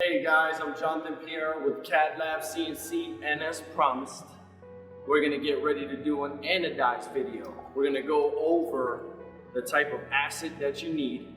Hey guys, I'm Jonathan Pierre with CAD Lab CNC, and as promised, we're gonna get ready to do an anodized video. We're gonna go over the type of acid that you need,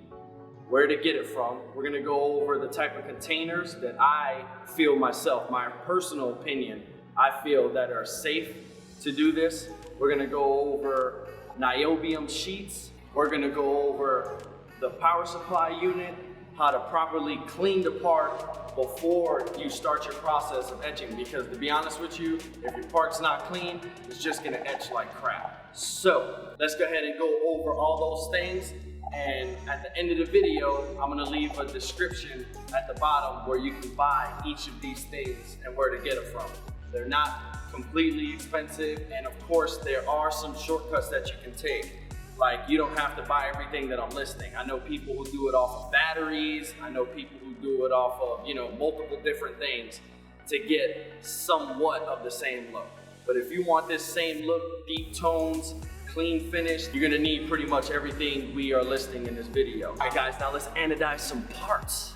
where to get it from. We're gonna go over the type of containers that I feel myself, my personal opinion, I feel that are safe to do this. We're gonna go over niobium sheets. We're gonna go over the power supply unit, how to properly clean the part before you start your process of etching, because to be honest with you, if your part's not clean, it's just gonna etch like crap. So let's go ahead and go over all those things, and at the end of the video, I'm gonna leave a description at the bottom where you can buy each of these things and where to get it from. They're not completely expensive, and of course there are some shortcuts that you can take. Like, you don't have to buy everything that I'm listing. I know people who do it off of batteries. I know people who do it off of, multiple different things to get somewhat of the same look. But if you want this same look, deep tones, clean finish, you're gonna need pretty much everything we are listing in this video. All right guys, now let's anodize some parts.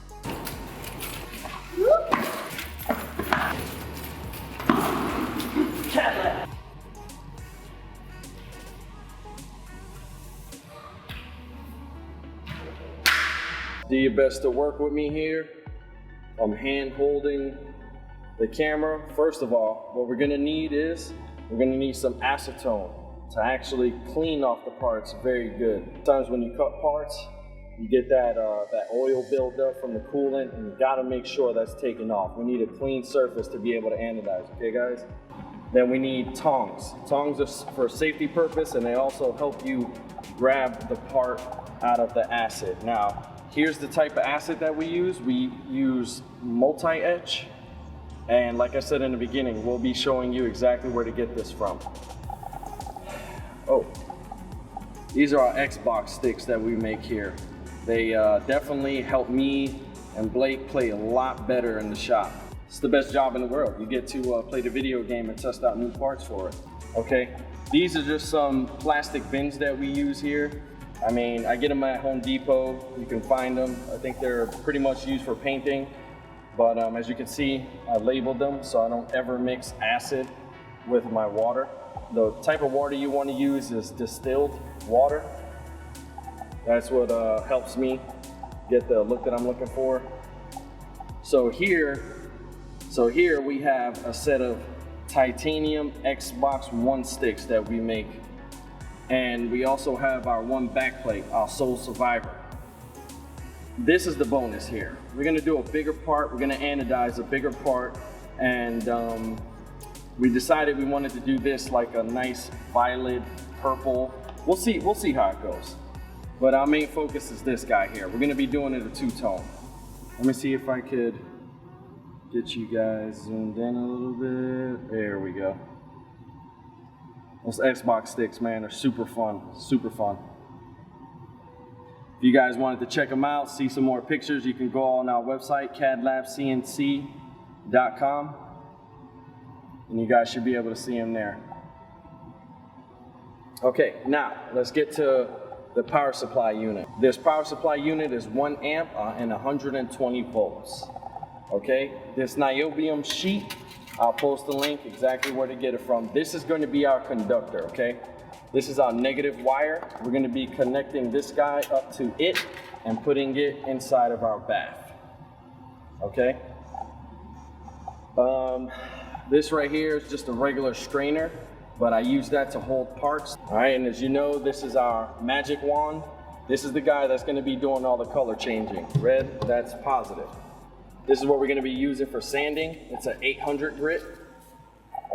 Cadillac. Do your best to work with me here. I'm hand holding the camera. First of all, what we're gonna need is, we're gonna need some acetone to actually clean off the parts very good. Sometimes when you cut parts, you get that oil buildup from the coolant, and you gotta make sure that's taken off. We need a clean surface to be able to anodize, okay guys? Then we need tongs. Tongs are for safety purpose, and they also help you grab the part out of the acid. Now, here's the type of acid that we use. We use multi-etch, and like I said in the beginning, we'll be showing you exactly where to get this from. Oh, these are our Xbox sticks that we make here. They definitely help me and Blake play a lot better in the shop. It's the best job in the world. You get to play the video game and test out new parts for it, okay? These are just some plastic bins that we use here. I mean, I get them at Home Depot. You can find them. I think they're pretty much used for painting. But as you can see, I labeled them so I don't ever mix acid with my water. The type of water you want to use is distilled water. That's what helps me get the look that I'm looking for. So here we have a set of titanium Xbox One sticks that we make. And we also have our one backplate, our Sole Survivor. This is the bonus here. We're gonna do a bigger part. We're gonna anodize a bigger part. And we decided we wanted to do this like a nice violet purple. We'll see how it goes. But our main focus is this guy here. We're gonna be doing it a two-tone. Let me see if I could get you guys zoomed in a little bit. There we go. Those Xbox sticks, man, are super fun, super fun. If you guys wanted to check them out, see some more pictures, you can go on our website, cadlabcnc.com, and you guys should be able to see them there. Okay, now let's get to the power supply unit. This power supply unit is 1 amp and 120 volts. Okay, this niobium sheet, I'll post the link exactly where to get it from. This is going to be our conductor, okay? This is our negative wire. We're going to be connecting this guy up to it and putting it inside of our bath, okay? This right here is just a regular strainer, but I use that to hold parts. All right, and as you know, this is our magic wand. This is the guy that's going to be doing all the color changing. Red, that's positive. This is what we're going to be using for sanding. It's an 800 grit.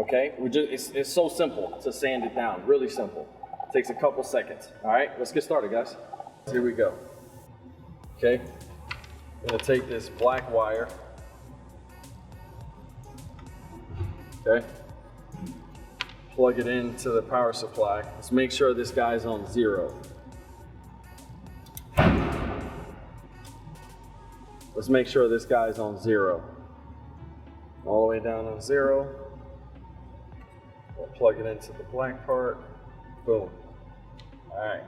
Okay, it's so simple to sand it down. Really simple. It takes a couple seconds. All right, let's get started, guys. Here we go. Okay, I'm going to take this black wire. Okay, plug it into the power supply. Let's make sure this guy's on 0. Let's make sure this guy's on 0. All the way down on 0. We'll plug it into the black part. Boom. All right.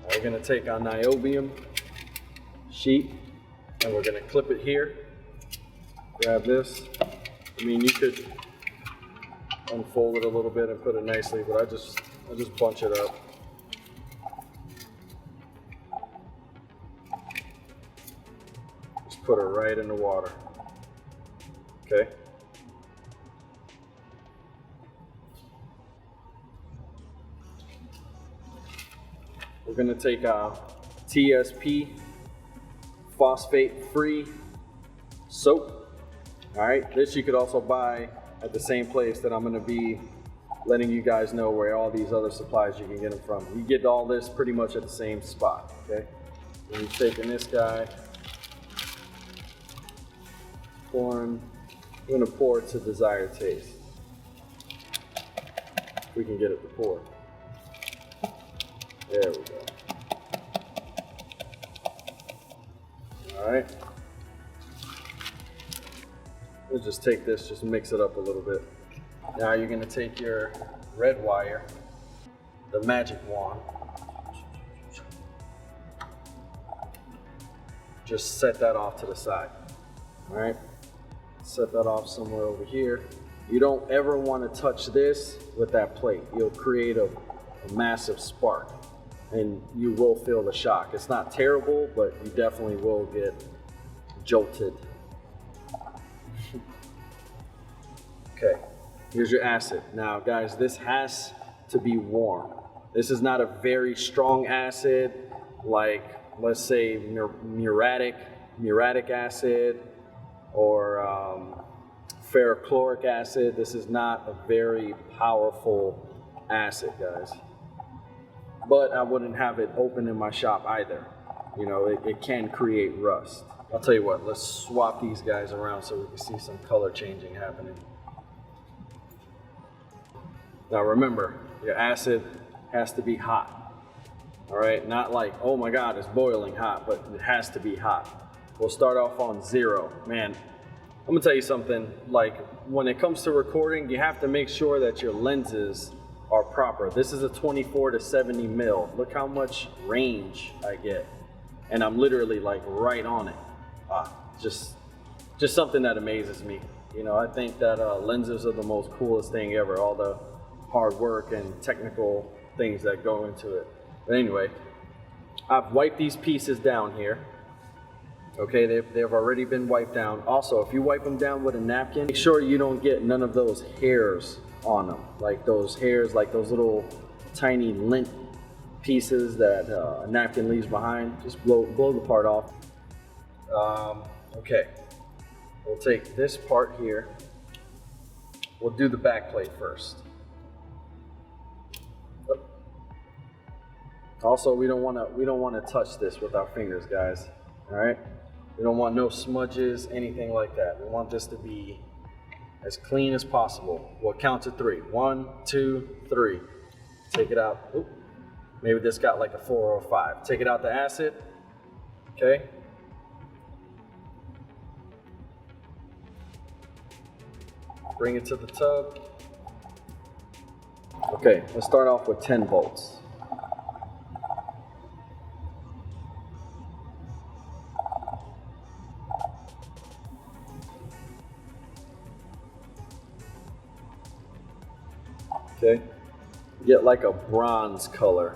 Now we're gonna take our niobium sheet And we're gonna clip it here. Grab this. I mean, you could unfold it a little bit and put it nicely, but I just bunch it up. Just put it right in the water. Okay. We're gonna take a TSP phosphate-free soap. All right, this you could also buy at the same place that I'm gonna be letting you guys know where all these other supplies you can get them from. You get all this pretty much at the same spot, okay? And you're taking this guy, pouring, we're gonna pour it to desired taste. If we can get it to pour. There we go. All right. We'll just take this, just mix it up a little bit. Now you're gonna take your red wire, the magic wand, just set that off to the side. All right. Set that off somewhere over here. You don't ever want to touch this with that plate. You'll create a massive spark and you will feel the shock. It's not terrible, but you definitely will get jolted. Okay, here's your acid. Now guys, this has to be warm. This is not a very strong acid like, let's say, muriatic acid or ferrochloric acid. This is not a very powerful acid, guys. But I wouldn't have it open in my shop either. You know, it can create rust. I'll tell you what, let's swap these guys around so we can see some color changing happening. Now remember, your acid has to be hot. All right, not like, oh my God, it's boiling hot, but it has to be hot. We'll start off on 0. Man, I'm gonna tell you something, like when it comes to recording, you have to make sure that your lenses are proper. This is a 24 to 70 mil. Look how much range I get. And I'm literally like right on it. Just something that amazes me. You know, I think that lenses are the most coolest thing ever, all the hard work and technical things that go into it. But anyway, I've wiped these pieces down here. Okay, they've already been wiped down. Also, if you wipe them down with a napkin, make sure you don't get none of those hairs on them. Like those hairs, like those little tiny lint pieces that a napkin leaves behind. Just blow the part off. Okay, we'll take this part here. We'll do the back plate first. Also, we don't want to touch this with our fingers, guys. All right, we don't want no smudges, anything like that. We want this to be as clean as possible. We'll count to 3. 1, 2, 3. Take it out. Oop. Maybe this got like a 4 or a 5. Take it out the acid. Okay. Bring it to the tub. Okay, let's start off with 10 volts. Okay, get like a bronze color.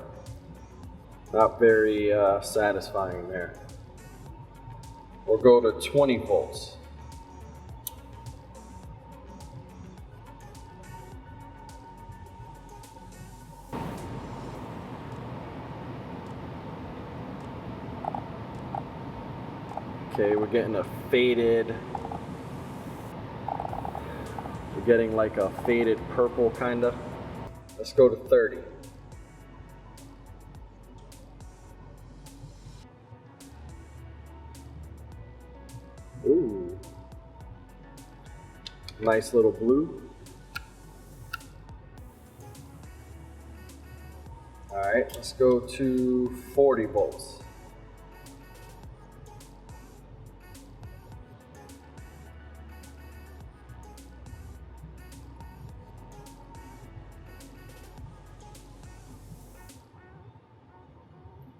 Not very satisfying there. We'll go to 20 volts. Okay, we're getting a faded, we're getting like a faded purple kinda. Let's go to 30. Ooh. Nice little blue. All right, let's go to 40 volts.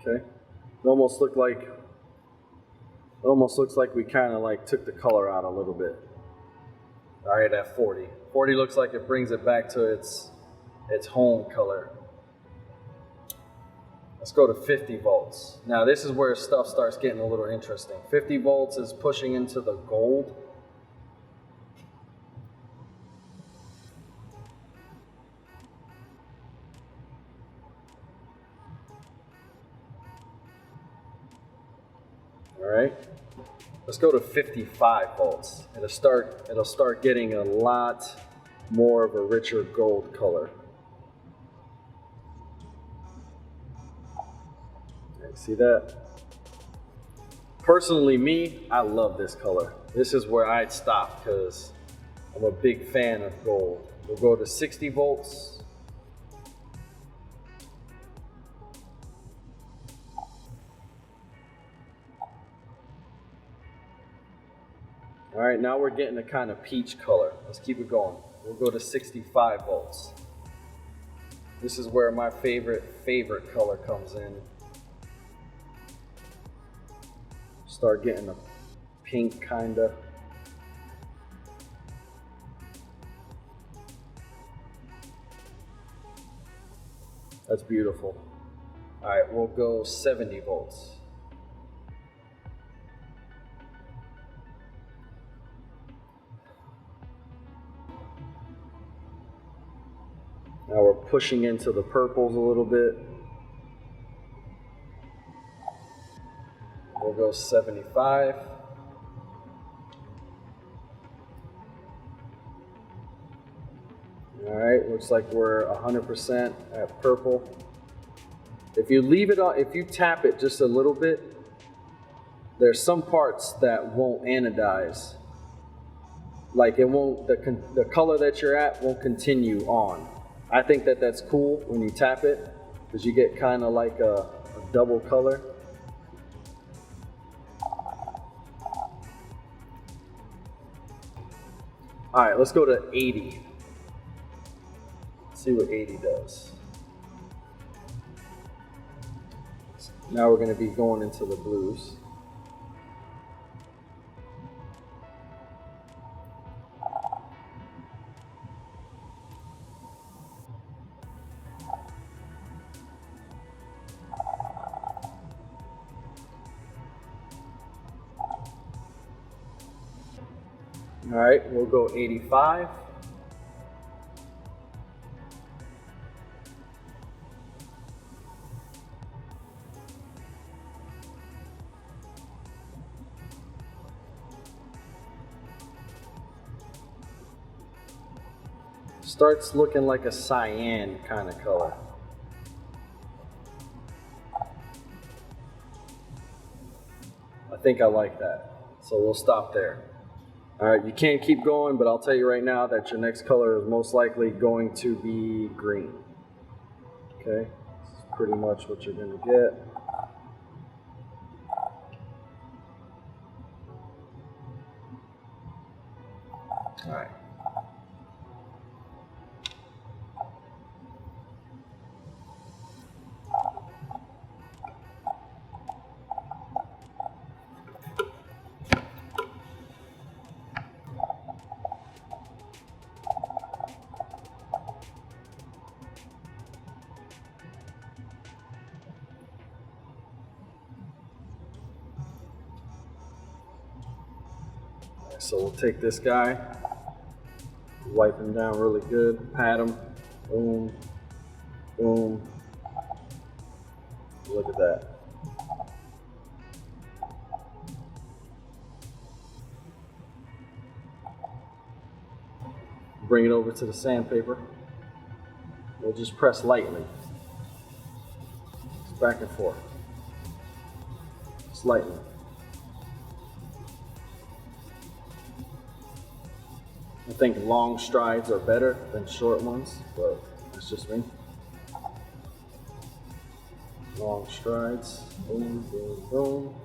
Okay, it almost looked like It almost looks like we kind of like took the color out a little bit. All right, at 40. 40 looks like it brings it back to its home color. Let's go to 50 volts. Now this is where stuff starts getting a little interesting. 50 volts is pushing into the gold. All right, let's go to 55 volts. It'll start getting a lot more of a richer gold color. See that? Personally, me, I love this color. This is where I'd stop because I'm a big fan of gold. We'll go to 60 volts. All right, now we're getting a kind of peach color. Let's keep it going. We'll go to 65 volts. This is where my favorite color comes in. Start getting a pink kinda. That's beautiful. All right, we'll go 70 volts. Now we're pushing into the purples a little bit. We'll go 75. All right, looks like we're 100% at purple. If you leave it on, if you tap it just a little bit, there's some parts that won't anodize. Like it won't, the color that you're at won't continue on. I think that that's cool when you tap it because you get kind of like a double color. All right, let's go to 80. Let's see what 80 does. Now we're going to be going into the blues. All right, we'll go 85. Starts looking like a cyan kind of color. I think I like that. So we'll stop there. All right, you can't keep going, but I'll tell you right now that your next color is most likely going to be green. Okay, this is pretty much what you're going to get. All right. So we'll take this guy, wipe him down really good, pat him, boom, boom. Look at that. Bring it over to the sandpaper. We'll just press lightly. Just back and forth. Just lightly. I think long strides are better than short ones, but that's just me. Long strides, boom, boom, boom.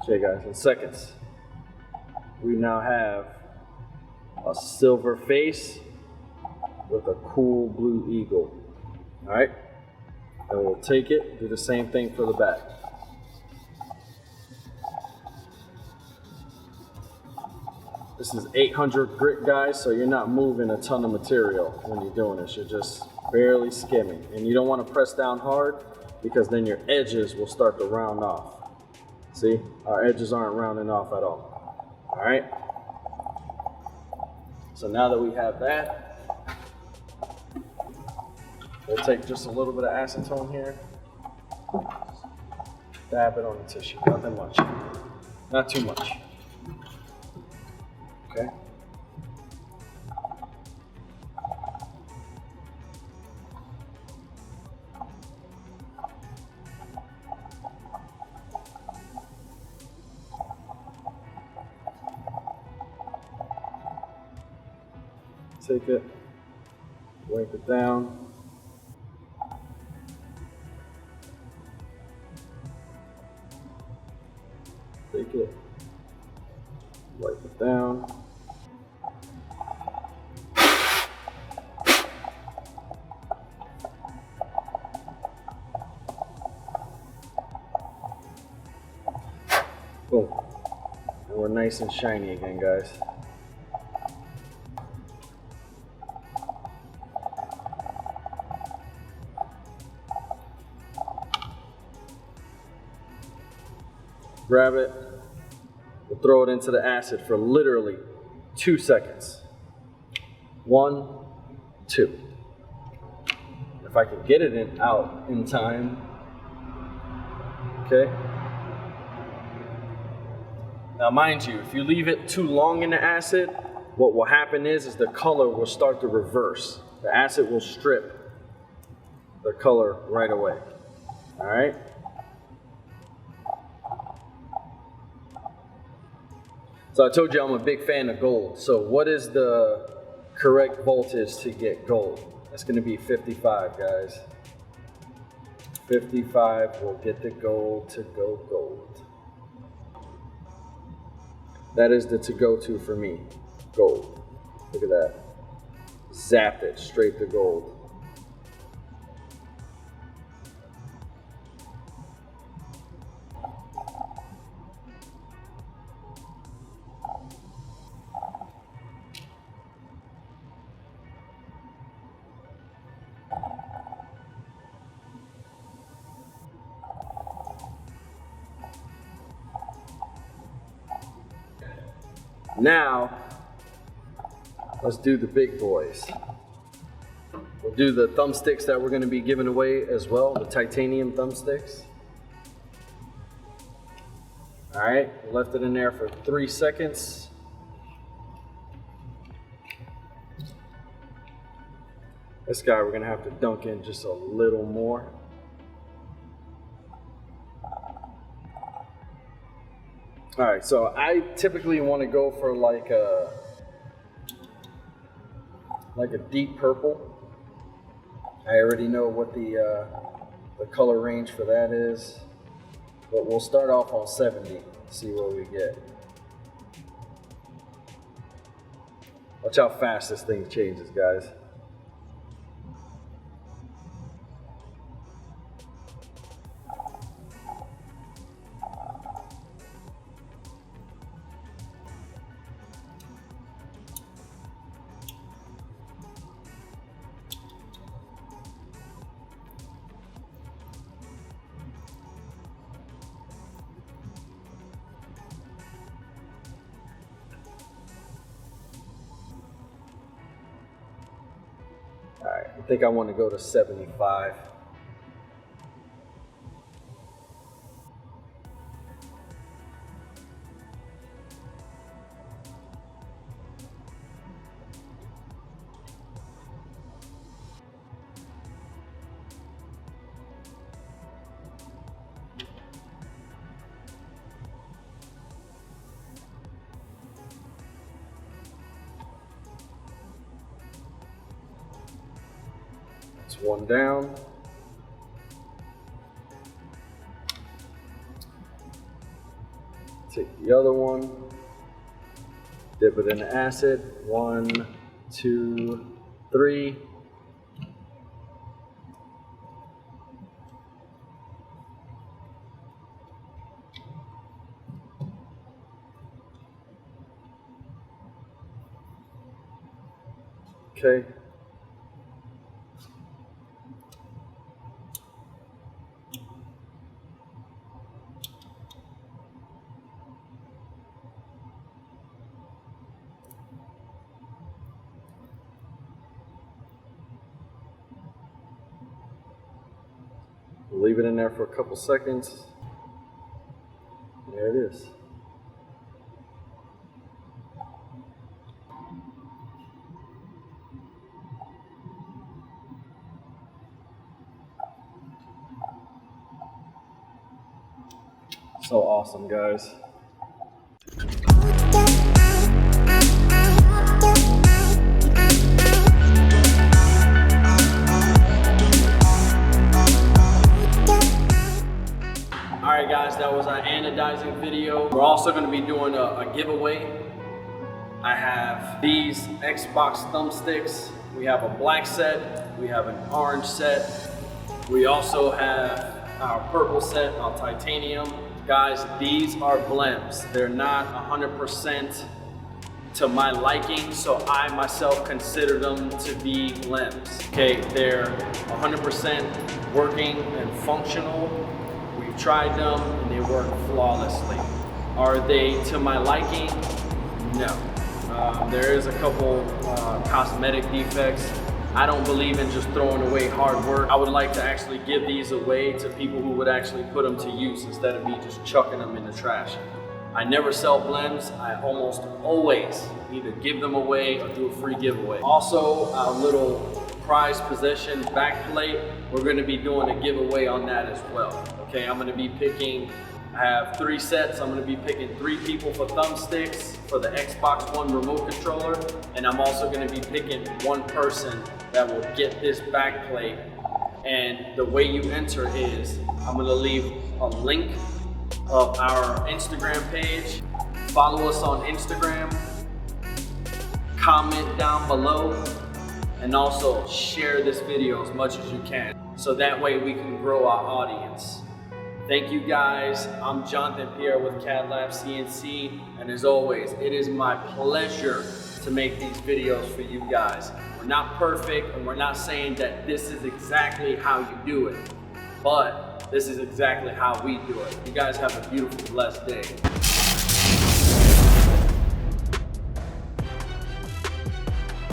Okay guys, in seconds, we now have a silver face with a cool blue eagle. All right, And we'll take it, do the same thing for the back. This is 800 grit, guys, so you're not moving a ton of material when you're doing this. You're just barely skimming. And you don't want to press down hard because then your edges will start to round off. See, our edges aren't rounding off at all. All right. So now that we have that, we'll take just a little bit of acetone here, dab it on the tissue, nothing much, not too much. Okay. Take it, wipe it down. Take it, wipe it down. Boom. And we're nice and shiny again, guys. Grab it, we'll throw it into the acid for literally 2 seconds. 1, 2. If I can get it out in time, okay? Now mind you, if you leave it too long in the acid, what will happen is the color will start to reverse. The acid will strip the color right away, all right? So I told you I'm a big fan of gold. So what is the correct voltage to get gold? That's going to be 55, guys. 55 will get the gold to go gold. That is the to-go-to for me, gold. Look at that. Zap it straight to gold. Now, let's do the big boys. We'll do the thumbsticks that we're going to be giving away as well, the titanium thumbsticks. All right, left it in there for 3 seconds. This guy we're going to have to dunk in just a little more. All right, so I typically want to go for like a deep purple. I already know what the color range for that is, but we'll start off on 70, see what we get. Watch how fast this thing changes, guys. All right, I think I want to go to 75. That's one down. Take the other one, dip it in the acid. 1, 2, 3. Okay. Leave it in there for a couple seconds. There it is. So awesome, guys. Alright guys, that was our anodizing video. We're also going to be doing a giveaway. I have these Xbox thumbsticks. We have a black set, we have an orange set. We also have our purple set, our titanium. Guys, these are blems. They're not 100% to my liking, so I myself consider them to be blems. Okay, they're 100% working and functional. We've tried them and they work flawlessly. Are they to my liking? No. There is a couple cosmetic defects. I don't believe in just throwing away hard work. I would like to actually give these away to people who would actually put them to use instead of me just chucking them in the trash. I never sell blems. I almost always either give them away or do a free giveaway. Also, our little prized possession back plate, we're going to be doing a giveaway on that as well. Okay, I'm going to be picking, I have 3 sets. I'm going to be picking 3 people for thumbsticks for the Xbox One remote controller, and I'm also going to be picking 1 person that will get this back plate. And the way you enter is, I'm going to leave a link of our Instagram page. Follow us on Instagram, comment down below, and also share this video as much as you can, so that way we can grow our audience. Thank you guys. I'm Jonathan Pierre with CAD Lab CNC, and as always, it is my pleasure to make these videos for you guys. We're not perfect, and we're not saying that this is exactly how you do it, but this is exactly how we do it. You guys have a beautiful, blessed day.